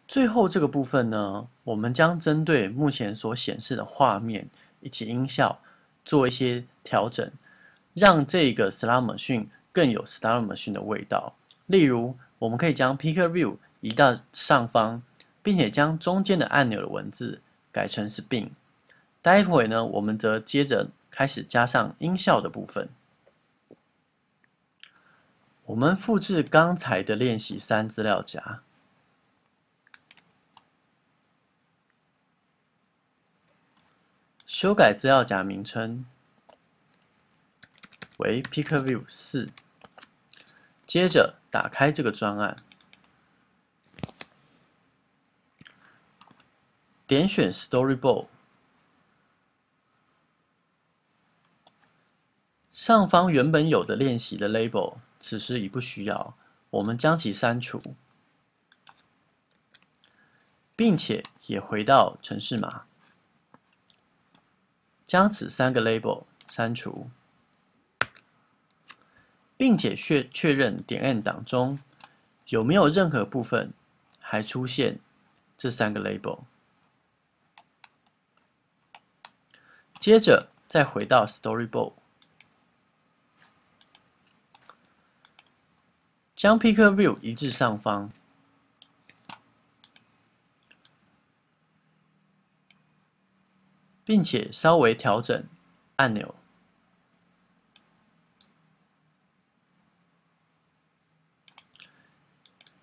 最后这个部分呢，我们将针对目前所显示的画面以及音效做一些调整，让这个 Slot Machine 更有 Slot Machine 的味道。例如，我们可以将 Picker View 移到上方，并且将中间的按钮的文字改成 Spin。待会呢，我们则接着开始加上音效的部分。我们复制刚才的练习3资料夹。修改资料夹名称为 PickerView 4，接着打开这个专案，点选 Storyboard， 上方原本有的练习的 label 此时已不需要，我们将其删除，并且也回到程式码。将此3个 label 删除，并且确认点 N 档中有没有任何部分还出现这3个 label。接着再回到 Storyboard， 将 Picker View 移至上方。并且稍微调整按钮，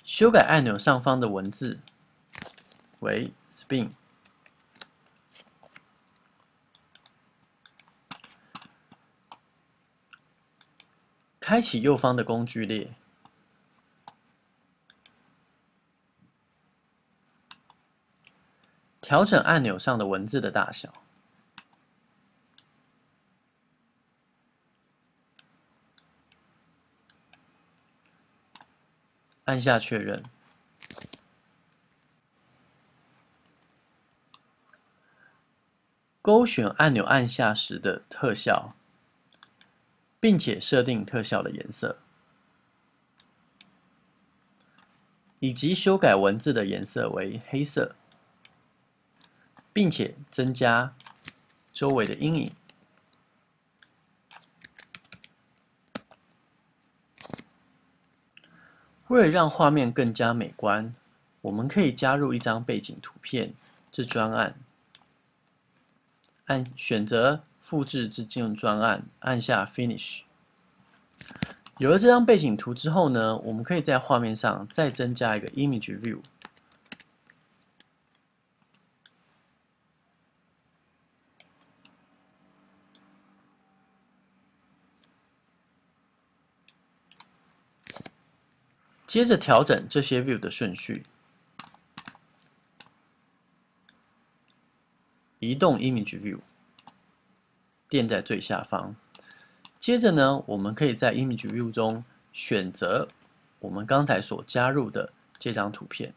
修改按钮上方的文字为 Spin， 开启右方的工具列，调整按钮上的文字的大小。按下确认。勾选按钮按下时的特效，并且设定特效的颜色，以及修改文字的颜色为黑色，并且增加周围的阴影。为了让画面更加美观，我们可以加入一张背景图片至专案，选择复制至进入专案，按下 Finish。有了这张背景图之后呢，我们可以在画面上再增加一个 Image View。接着调整这些 view 的顺序，移动 Image View， 垫在最下方。接着呢，我们可以在 Image View 中选择我们刚才所加入的这张图片，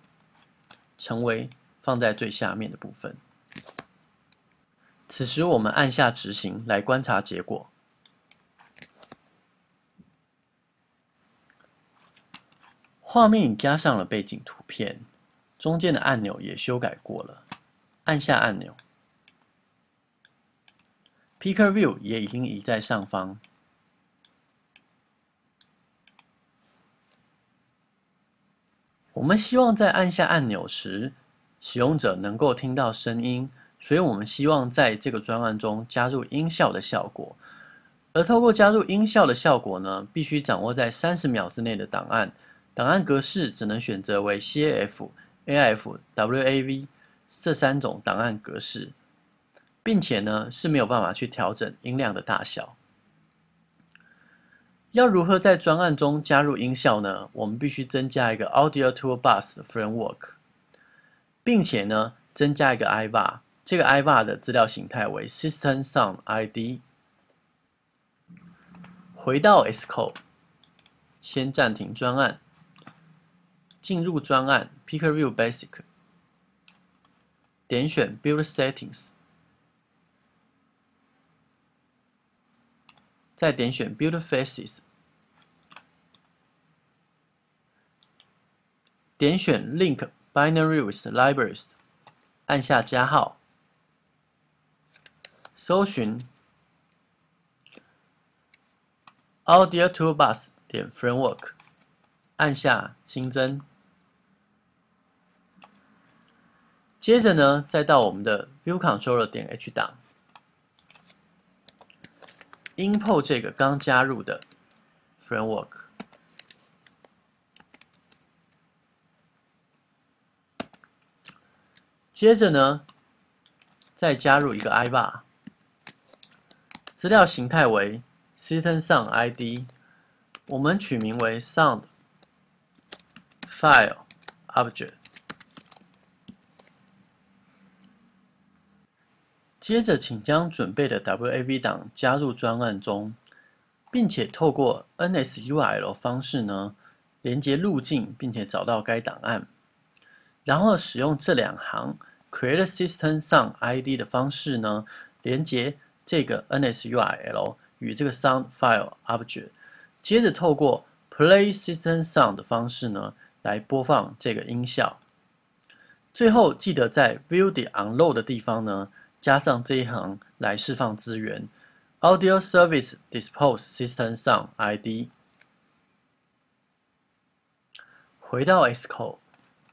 成为放在最下面的部分。此时我们按下执行来观察结果。画面已加上了背景图片，中间的按钮也修改过了。按下按钮 ，Picker View 也已经移在上方。我们希望在按下按钮时，使用者能够听到声音，所以我们希望在这个专案中加入音效的效果。而透过加入音效的效果呢，必须掌握在30秒之内的档案。档案格式只能选择为 CAF、AIF、WAV 这3种档案格式，并且呢是没有办法去调整音量的大小。要如何在专案中加入音效呢？我们必须增加一个 Audio Toolbars 的 Framework， 并且呢增加一个 iVar， 这个 iVar 的资料形态为 System Sound ID。回到 Xcode， 先暂停专案。进入专案 Picker View Basic， 点选 Build Settings， 再点选 Build Faces， 点选 Link binary with libraries， 按下加号，搜寻 Audio Toolbox 点 Framework， 按下新增。接着呢，再到我们的 View Controller 点 H 档 ，import 这个刚加入的 Framework。接着呢，再加入一个 ibar， 资料形态为 System Sound ID， 我们取名为 Sound File Object。接着，请将准备的 WAV 档加入专案中，并且透过 NSURL 方式呢，连接路径，并且找到该档案，然后使用这两行 Create System Sound ID 的方式呢，连接这个 NSURL 与这个 Sound File Object， 接着透过 Play System Sound 的方式呢，来播放这个音效。最后记得在 View 点 Unload 的地方呢，加上这一行来释放资源 Audio Service Dispose System Sound ID。回到 Xcode，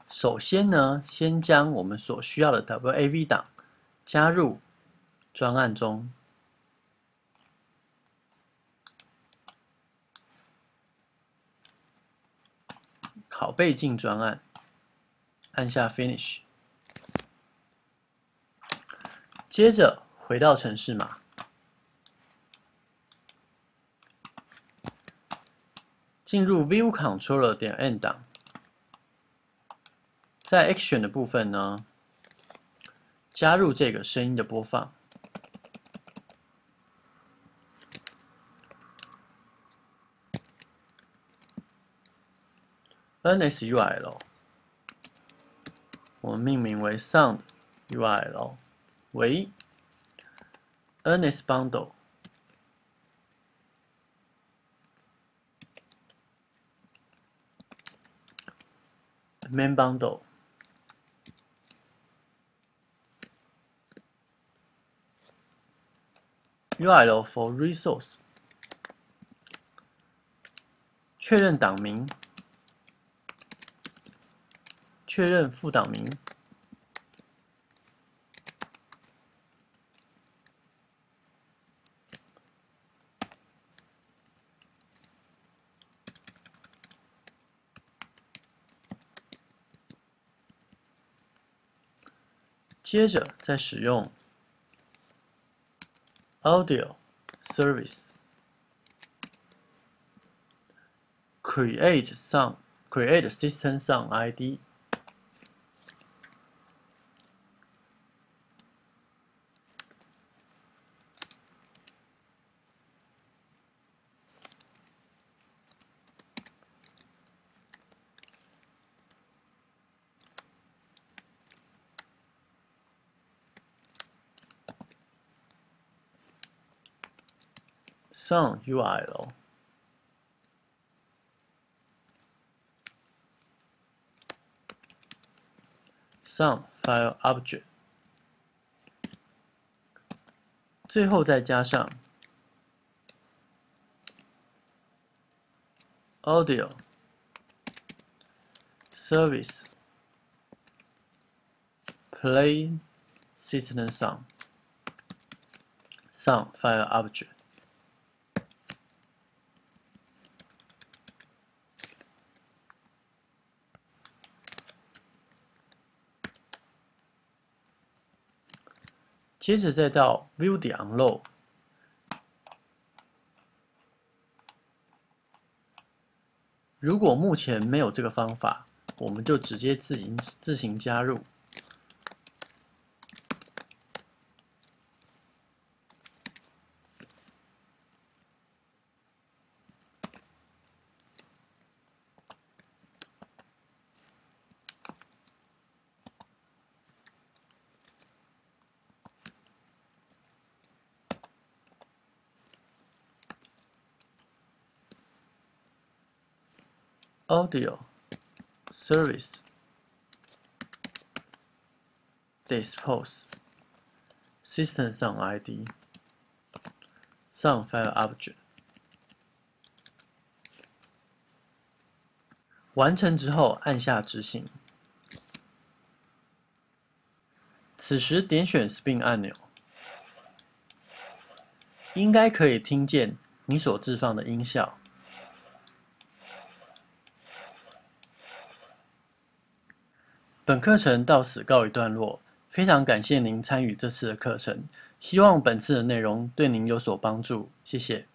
首先呢，先将我们所需要的 WAV 档加入专案中。拷贝进专案，按下 Finish。接着回到程式码，进入 View Controller 点 N 档，在 Action 的部分呢，加入这个声音的播放。NSURL， 我们命名为 Sound URL 为 NS Bundle。Main Bundle URL for Resource， 确认档名，确认副档名，接着再使用 Audio Service Create System Sound ID。Sound URL Sound File Object， 最后再加上 Audio Service Play System Sound File Object。接着再到 View 点 Unload， 如果目前没有这个方法，我们就直接自行加入。Audio Service dispose system 上 ID 上 file object。完成之后按下执行。此时点选 Spin 按钮，应该可以听见你所置放的音效。本课程到此告一段落，非常感谢您参与这次的课程，希望本次的内容对您有所帮助，谢谢。